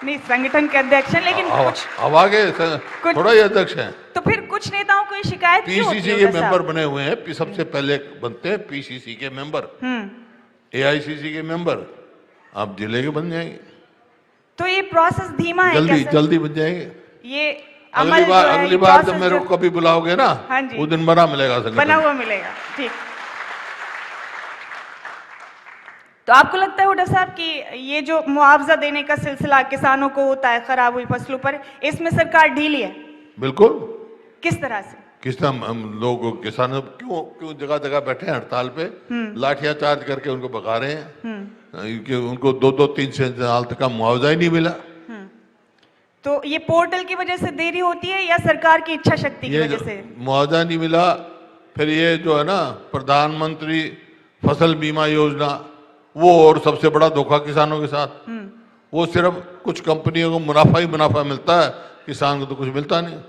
नहीं, संगठन के अध्यक्ष हैं, लेकिन अब आगे थोड़ा ही अध्यक्ष हैं। तो फिर कुछ नेताओं को शिकायत क्यों होती है? पीसीसी के मेंबर बने हुए हैं, सबसे पहले बनते हैं पीसीसी के मेंबर, एआईसीसी के मेंबर, आप जिले के बन जाएंगे। तो ये प्रोसेस धीमा है, जल्दी बन जाएंगे। ये अगली बार जब मेरे को कभी बुलाओगे ना, वो दिन बना मिलेगा, बना हुआ मिलेगा। ठीक, तो आपको लगता है हुड्डा साहब कि ये जो मुआवजा देने का सिलसिला किसानों को होता है खराब हुई फसलों पर, इसमें सरकार ढीली है? बिल्कुल। किस तरह से? किस तरह हम लोग किसानों क्यों जगह जगह बैठे हैं हड़ताल पे, लाठियां चार्ज करके उनको भगा रहे हैं कि उनको 2-3 साल तक का मुआवजा ही नहीं मिला। तो ये पोर्टल की वजह से देरी होती है या सरकार की इच्छा शक्ति की वजह से? मुआवजा नहीं मिला, फिर ये जो है ना प्रधानमंत्री फसल बीमा योजना, वो और सबसे बड़ा धोखा किसानों के साथ। वो सिर्फ कुछ कंपनियों को मुनाफा ही मुनाफा मिलता है, किसान को तो कुछ मिलता नहीं।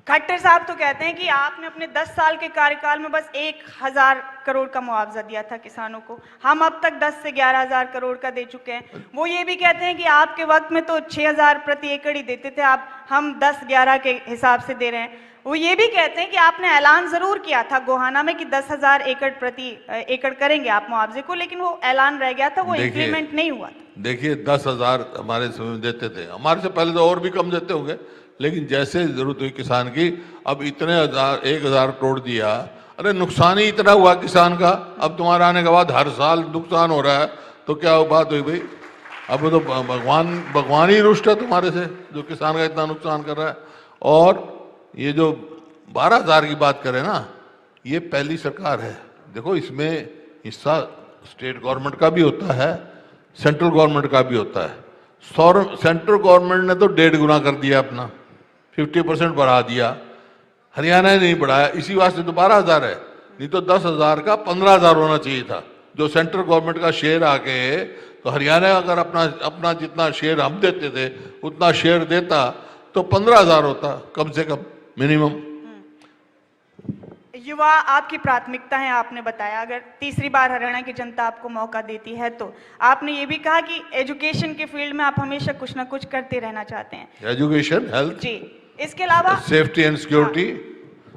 खट्टर साहब तो कहते हैं कि आपने अपने 10 साल के कार्यकाल में बस 1000 करोड़ का मुआवजा दिया था किसानों को, हम अब तक 10 से 11,000 करोड़ का दे चुके हैं। वो ये भी कहते हैं कि आपके वक्त में तो 6,000 प्रति एकड़ ही देते थे, हम 10-11 के हिसाब से दे रहे हैं। वो ये भी कहते हैं कि आपने ऐलान जरूर किया था गोहाना में कि 10,000 एकड़ प्रति एकड़ करेंगे आप मुआवजे को, लेकिन वो ऐलान रह गया था, वो इम्प्लीमेंट नहीं हुआ था। देखिए 10,000 हमारे समय देते थे, हमारे से पहले तो और भी कम देते होंगे, लेकिन जैसे जरूरत हुई किसान की, अब इतने 1,000 करोड़ दिया। अरे नुकसान ही इतना हुआ किसान का, अब तुम्हारे आने के बाद हर साल नुकसान हो रहा है, तो क्या बात हुई भाई? अब तो भगवान ही रुष्ट है तुम्हारे से, जो किसान का इतना नुकसान कर रहा है। और ये जो 12,000 की बात करें ना, ये पहली सरकार है। देखो इसमें हिस्सा स्टेट गवर्नमेंट का भी होता है, सेंट्रल गवर्नमेंट का भी होता है। सेंट्रल गवर्नमेंट ने तो 1.5 गुना कर दिया अपना, 50% बढ़ा दिया, हरियाणा ने नहीं बढ़ाया, इसी वास्ते तो 12,000 है, नहीं तो 10,000 का 15,000 होना चाहिए था। जो सेंट्रल गवर्नमेंट का शेयर आके, तो हरियाणा अगर अपना जितना शेयर हम देते थे उतना शेयर देता तो 15,000 होता कम से कम मिनिमम। युवा आपकी प्राथमिकता है, आपने बताया। अगर तीसरी बार हरियाणा की जनता आपको मौका देती है तो आपने ये भी कहा कि एजुकेशन के फील्ड में आप हमेशा कुछ ना कुछ करते रहना चाहते हैं। एजुकेशन, हेल्थ, जी, इसके अलावा सेफ्टी एंड सिक्योरिटी,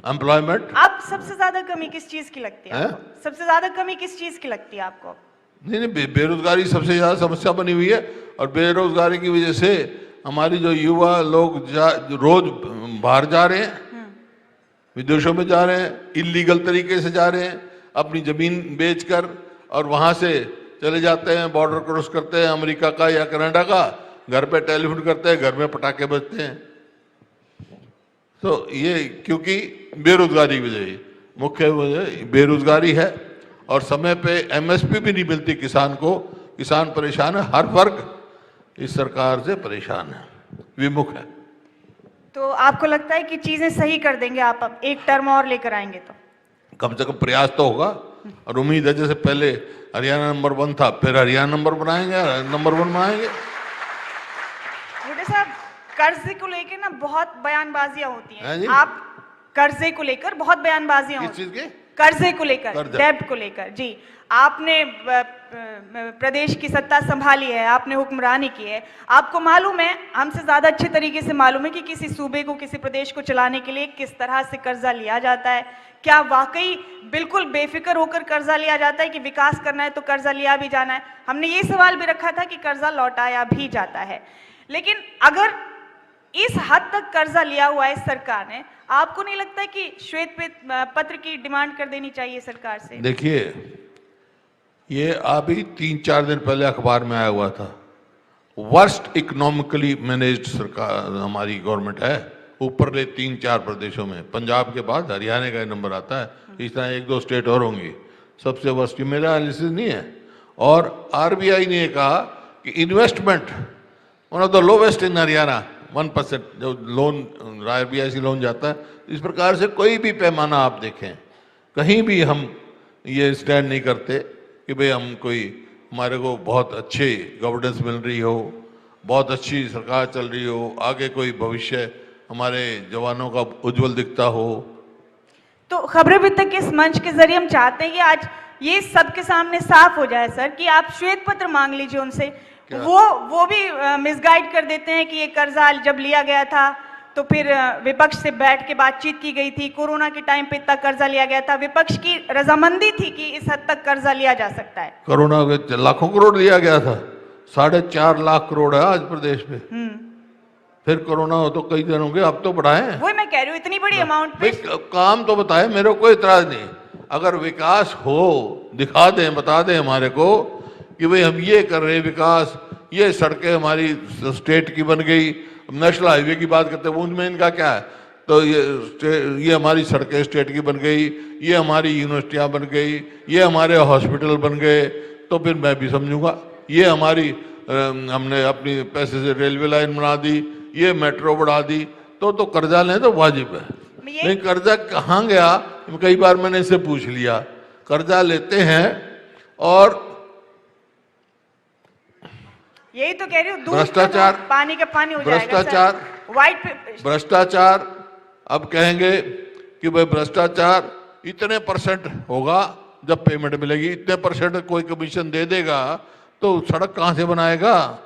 एम्प्लॉयमेंट। आप सबसे ज्यादा कमी किस चीज की लगती है? सबसे ज्यादा कमी किस चीज की लगती है आपको? नहीं, बेरोजगारी सबसे ज़्यादा समस्या बनी हुई है, और बेरोजगारी की वजह से हमारी जो युवा लोग रोज बाहर जा रहे हैं, विदेशों में जा रहे हैं, इलीगल तरीके से जा रहे हैं, अपनी ज़मीन बेचकर, और वहाँ से चले जाते हैं, बॉर्डर क्रॉस करते हैं अमेरिका का या कनाडा का, घर पे टेलीफोन करते हैं, घर में पटाखे बजते हैं। तो ये क्योंकि बेरोजगारी की वजह, मुख्य वजह बेरोजगारी है, और समय पे एमएसपी भी नहीं मिलती किसान को। किसान परेशान है, हर वर्ग इस सरकार से परेशान है, विमुख है। तो आपको लगता है कि चीजें सही कर देंगे आप, अब एक टर्म और लेकर आएंगे तो? कम से कम प्रयास तो होगा, और उम्मीद है जैसे पहले हरियाणा नंबर 1 था, फिर हरियाणा नंबर बनाएंगे, नंबर 1 बनाएंगे। हुड्डा साहब, कर्जे को लेकर ना बहुत बयानबाजियां होती हैं हैं, जी? आप कर्जे को लेकर बहुत बयानबाजियां किस होती चीज के? कर्जे को लेकर, कर्जा। डेब्ट को लेकर। जी, आपने प्रदेश की सत्ता संभाली है, आपने हुक्मरानी की है, आपको मालूम है, हमसे ज्यादा अच्छे तरीके से मालूम है कि किसी सूबे को, किसी प्रदेश को चलाने के लिए किस तरह से कर्जा लिया जाता है। क्या वाकई बिल्कुल बेफिक्र होकर कर्जा लिया जाता है कि विकास करना है तो कर्जा लिया भी जाना है? हमने ये सवाल भी रखा था कि कर्जा लौटाया भी जाता है, लेकिन अगर इस हद तक कर्जा लिया हुआ है सरकार ने, आपको नहीं लगता है कि श्वेत पत्र की डिमांड कर देनी चाहिए सरकार से? देखिए, ये अभी 3-4 दिन पहले अखबार में आया हुआ था, वर्स्ट इकोनॉमिकली मैनेज्ड सरकार हमारी गवर्नमेंट है, ऊपर ले 3-4 प्रदेशों में, पंजाब के बाद हरियाणा का नंबर आता है, इस तरह 1-2 स्टेट और होंगी सबसे वर्स्ट। मेरा एनालिसिस नहीं है। और आरबीआई ने कहा कि investment one of the lowest इन हरियाणा, 1% जो लोन आरबीआई से लोन जाता है। इस प्रकार से कोई भी पैमाना आप देखें, कहीं भी हम ये स्टैंड नहीं करते कि भाई हम कोई, हमारे को बहुत अच्छी गवर्नेंस मिल रही हो, बहुत अच्छी सरकार चल रही हो, आगे कोई भविष्य हमारे जवानों का उज्जवल दिखता हो। तो खबरें भी तक इस मंच के जरिए हम चाहते हैं कि आज ये सबके सामने साफ हो जाए सर, कि आप श्वेत पत्र मांग लीजिए उनसे। वो भी मिसगाइड कर देते हैं कि ये कर्जा जब लिया गया था तो फिर विपक्ष से बैठ के बातचीत की गई थी, कोरोना के टाइम पे इतना कर्जा लिया गया था, विपक्ष की रजामंदी थी कि इस हद तक कर्जा लिया जा सकता है। कोरोना के लाखों करोड़ लिया गया था, 4.5 लाख करोड़ है आज प्रदेश में। फिर कोरोना हो तो कई दिन होंगे, अब तो बढ़ाएं। वही मैं कह रही हूँ, इतनी बड़ी अमाउंट पे काम तो बताए, मेरे को कोई इतराज नहीं। अगर विकास हो, दिखा दें, बता दें हमारे को कि भाई हम ये कर रहे हैं विकास, ये सड़कें हमारी स्टेट की बन गई, नेशनल हाईवे की बात करते हैं, उनमें इनका क्या है? तो ये हमारी सड़कें स्टेट की बन गई, ये हमारी यूनिवर्सिटियां बन गई, ये हमारे हॉस्पिटल बन गए, तो फिर मैं भी समझूंगा। ये हमारी हमने अपनी पैसे से रेलवे लाइन बना दी, ये मेट्रो बढ़ा दी, तो कर्जा लें तो वाजिब है। नहीं, कर्जा कहाँ गया? कई बार मैंने इससे पूछ लिया, कर्जा लेते हैं और यही तो कह रही हूँ, भ्रष्टाचार, पानी का पानी हो जाएगा। भ्रष्टाचार, भ्रष्टाचार, अब कहेंगे कि भाई भ्रष्टाचार इतने % होगा जब पेमेंट मिलेगी, इतने % कोई कमीशन दे देगा तो सड़क कहाँ से बनाएगा?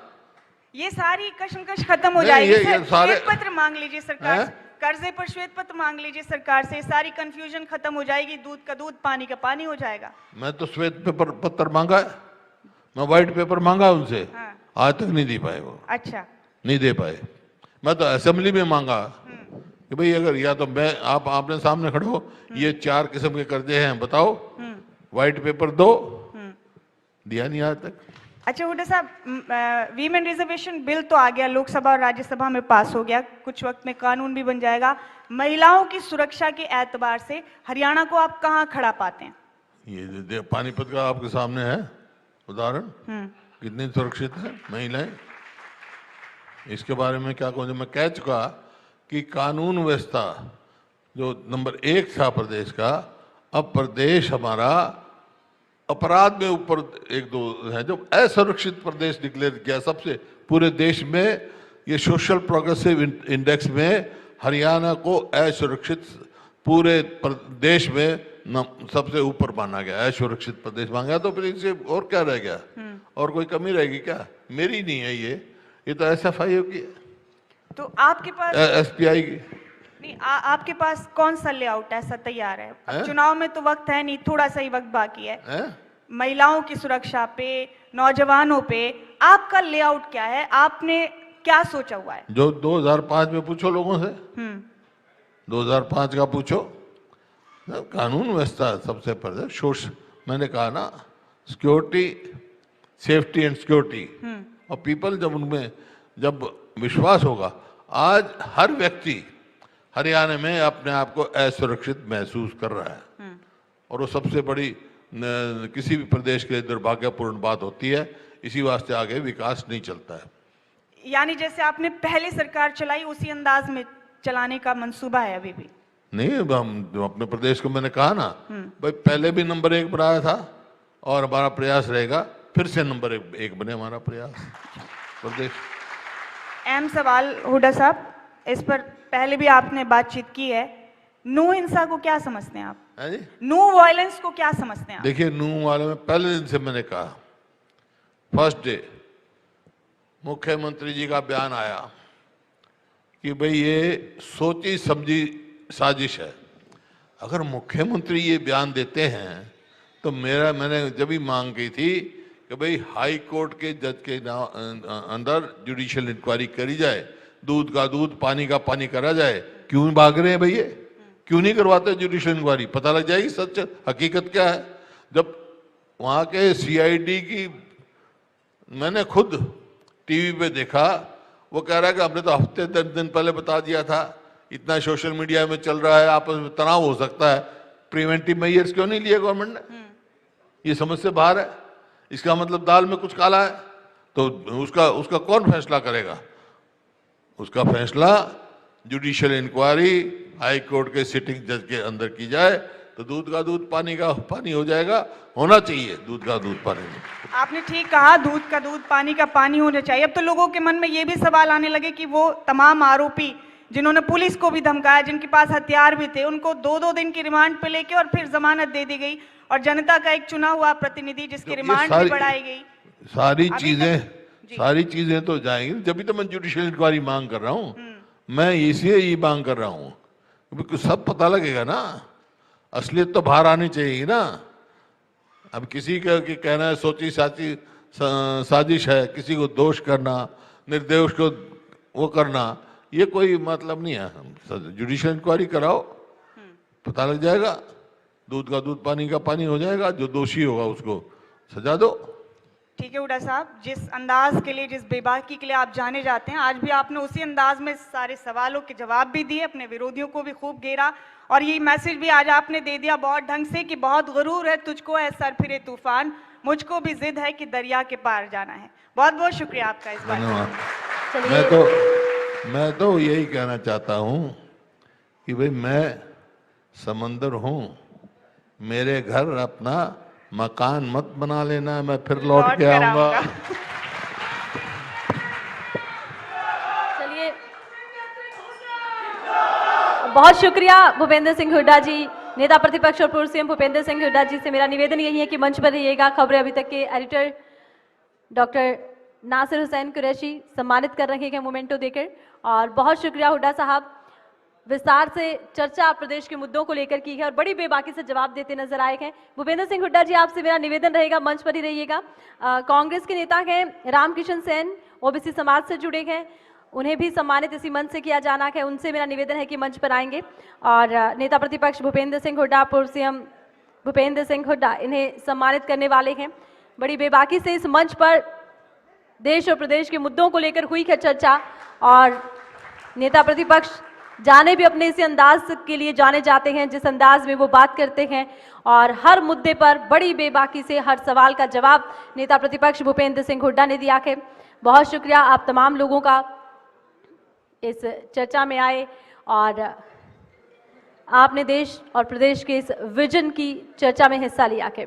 ये सारी कशमकश खत्म हो जाएगी सर। श्वेत पत्र मांग लीजिए सरकार से, कर्जे पर श्वेत पत्र मांग लीजिए सरकार से, सारी कंफ्यूजन खत्म हो जाएगी, दूध का दूध पानी का पानी हो जाएगा। मैं तो श्वेत पेपर पत्र मांगा है, मैं व्हाइट पेपर मांगा उनसे, आज तक नहीं दे पाए वो। अच्छा, नहीं दे पाए। मैं तो असेंबली में मांगा कि भाई अगर या तो मैं आपने सामने खड़े हो, ये 4 किस्म के कर्जे हैं बताओ, व्हाइट पेपर दो, दिया नहीं आज तक। अच्छा हुड्डा साहब, वीमेन रिजर्वेशन बिल तो आ गया, लोकसभा और राज्यसभा में पास हो गया, कुछ वक्त में कानून भी बन जाएगा। महिलाओं की सुरक्षा के एतबार से हरियाणा को आप कहाँ खड़ा पाते हैं? ये पानीपत का आपके सामने है उदाहरण, कितनी सुरक्षित है महिलाएं। इसके बारे में क्या कहूँ, मैं कह चुका कि कानून व्यवस्था जो नंबर 1 था प्रदेश का, अब प्रदेश हमारा अपराध में ऊपर 1-2 है, जो असुरक्षित प्रदेश डिक्लेयर किया सबसे पूरे देश में। ये सोशल प्रोग्रेसिव इंडेक्स में हरियाणा को असुरक्षित पूरे देश में सबसे ऊपर माना गया, असुरक्षित प्रदेश मांगा। तो फिर इससे और क्या रह गया? और कोई कमी रहेगी क्या? मेरी नहीं है ये तो SFI की है, तो आपके पास SPI की नहीं। आपके पास कौन सा लेआउट ऐसा तैयार है? अब चुनाव में तो वक्त है नहीं, थोड़ा सा ही वक्त बाकी है। महिलाओं की सुरक्षा पे, नौजवानों पे आपका लेआउट क्या है? आपने क्या सोचा हुआ है? जो 2005 में पूछो लोगों से, 2005 का पूछो। कानून व्यवस्था सबसे पहले मैंने कहा ना, सिक्योरिटी, सेफ्टी एंड सिक्योरिटी, और पीपल जब उनमें जब विश्वास होगा, आज हर व्यक्ति हरियाणा में अपने आप को असुरक्षित महसूस कर रहा है, और वो सबसे बड़ी किसी भी प्रदेश के लिए दुर्भाग्यपूर्ण बात होती है। इसी वास्ते आगे विकास नहीं चलता है। यानी जैसे आपने पहले सरकार चलाई उसी अंदाज में चलाने का मंसूबा है अभी भी? नहीं, हम अपने प्रदेश को, मैंने कहा ना भाई, पहले भी नंबर 1 बनाया था और हमारा प्रयास रहेगा फिर से नंबर 1 बने हमारा प्रयास प्रदेश। अहम सवाल हुड्डा साहब, इस पर पहले भी आपने बातचीत की है, नो हिंसा को क्या समझते हैं आप? है जी? नो वायलेंस को क्या समझते हैं आप? देखिए, नू वाले में पहले दिन से मैंने कहा, फर्स्ट डे मुख्यमंत्री जी का बयान आया कि भाई ये सोची समझी साजिश है। अगर मुख्यमंत्री ये बयान देते हैं तो मैंने जब भी मांग की थी कि भाई हाई कोर्ट के जज के अंदर जुडिशियल इंक्वायरी करी जाए, दूध का दूध पानी का पानी करा जाए। क्यों भाग रहे हैं भैया? क्यों नहीं करवाते जुडिशियल इंक्वायरी? पता लग जाएगी सच हकीकत क्या है। जब वहाँ के सीआईडी की मैंने खुद टीवी पे देखा, वो कह रहा है कि हमने तो हफ्ते 10 दिन पहले बता दिया था, इतना सोशल मीडिया में चल रहा है, आपस में तनाव हो सकता है, प्रिवेंटिव मेजर्स क्यों नहीं लिए गवर्नमेंट ने? ये समझ से बाहर है। इसका मतलब दाल में कुछ काला है, तो उसका कौन फैसला करेगा? उसका फैसला जुडिशियल इंक्वायरी हाई कोर्ट के सिटिंग जज के अंदर की जाए तो दूध का दूध पानी का पानी हो जाएगा। होना चाहिए दूध का दूध पानी में। आपने ठीक कहा, दूध का दूध पानी का पानी होना चाहिए। अब तो लोगों के मन में ये भी सवाल आने लगे कि वो तमाम आरोपी जिन्होंने पुलिस को भी धमकाया, जिनके पास हथियार भी थे, उनको 2-2 दिन की रिमांड पे लेके और फिर जमानत दे दी गई, और जनता का एक चुना हुआ प्रतिनिधि जिसकी रिमांड भी बढ़ाई गई। सारी चीजें तो जाएंगी, जब तो मैं जुडिशियल इंक्वायरी मांग कर रहा हूँ। मैं इसलिए ये मांग कर रहा हूँ क्योंकि सब पता लगेगा ना, असलियत तो बाहर आनी चाहिए ना। अब किसी का कहना है सोची साची साजिश है, किसी को दोष करना, निर्दोष को वो करना, ये कोई मतलब नहीं है। जुडिशियल इंक्वायरी कराओ, पता लग जाएगा, दूध का दूध पानी का पानी हो जाएगा, जो दोषी होगा उसको सजा दो। ठीक है हुड्डा साहब, जिस अंदाज के लिए, जिस बेबाकी के लिए आप जाने जाते हैं, आज भी आपने उसी अंदाज में सारे सवालों के जवाब भी दिए, अपने विरोधियों को भी खूब घेरा, और ये मैसेज भी आज आपने दे दिया बहुत ढंग से कि बहुत गुरूर है तुझको है सर फिरे तूफान, मुझको भी जिद है कि दरिया के पार जाना है। बहुत बहुत शुक्रिया आपका इस बार। मैं तो यही कहना चाहता हूँ कि भाई मैं समंदर हूँ, मेरे घर अपना मकान मत बना लेना, मैं फिर लौट के आऊंगा। चलिए, बहुत शुक्रिया भूपेंद्र सिंह हुड्डा जी, नेता प्रतिपक्ष और पूर्व सीएम भूपेंद्र सिंह हुड्डा जी से मेरा निवेदन यही है कि मंच पर रहिएगा। खबरें अभी तक के एडिटर डॉक्टर नासिर हुसैन कुरैशी सम्मानित कर रहे हैं मोमेंटो देकर, और बहुत शुक्रिया हुड्डा साहब, विस्तार से चर्चा प्रदेश के मुद्दों को लेकर की है और बड़ी बेबाकी से जवाब देते नजर आए हैं। भूपेंद्र सिंह हुड्डा जी, आपसे मेरा निवेदन रहेगा, मंच पर ही रहिएगा। कांग्रेस के नेता हैं रामकिशन सेन, ओबीसी समाज से जुड़े हैं, उन्हें भी सम्मानित इसी मंच से किया जाना है। उनसे मेरा निवेदन है कि मंच पर आएंगे। और नेता प्रतिपक्ष भूपेंद्र सिंह हुड्डा, पूर्व सीएम भूपेंद्र सिंह हुड्डा, इन्हें सम्मानित करने वाले हैं। बड़ी बेबाकी से इस मंच पर देश और प्रदेश के मुद्दों को लेकर हुई है चर्चा, और नेता प्रतिपक्ष जाने भी अपने इसी अंदाज के लिए जाने जाते हैं जिस अंदाज में वो बात करते हैं, और हर मुद्दे पर बड़ी बेबाकी से हर सवाल का जवाब नेता प्रतिपक्ष भूपेंद्र सिंह हुड्डा ने दिया है। बहुत शुक्रिया आप तमाम लोगों का इस चर्चा में आए और आपने देश और प्रदेश के इस विजन की चर्चा में हिस्सा लिया है।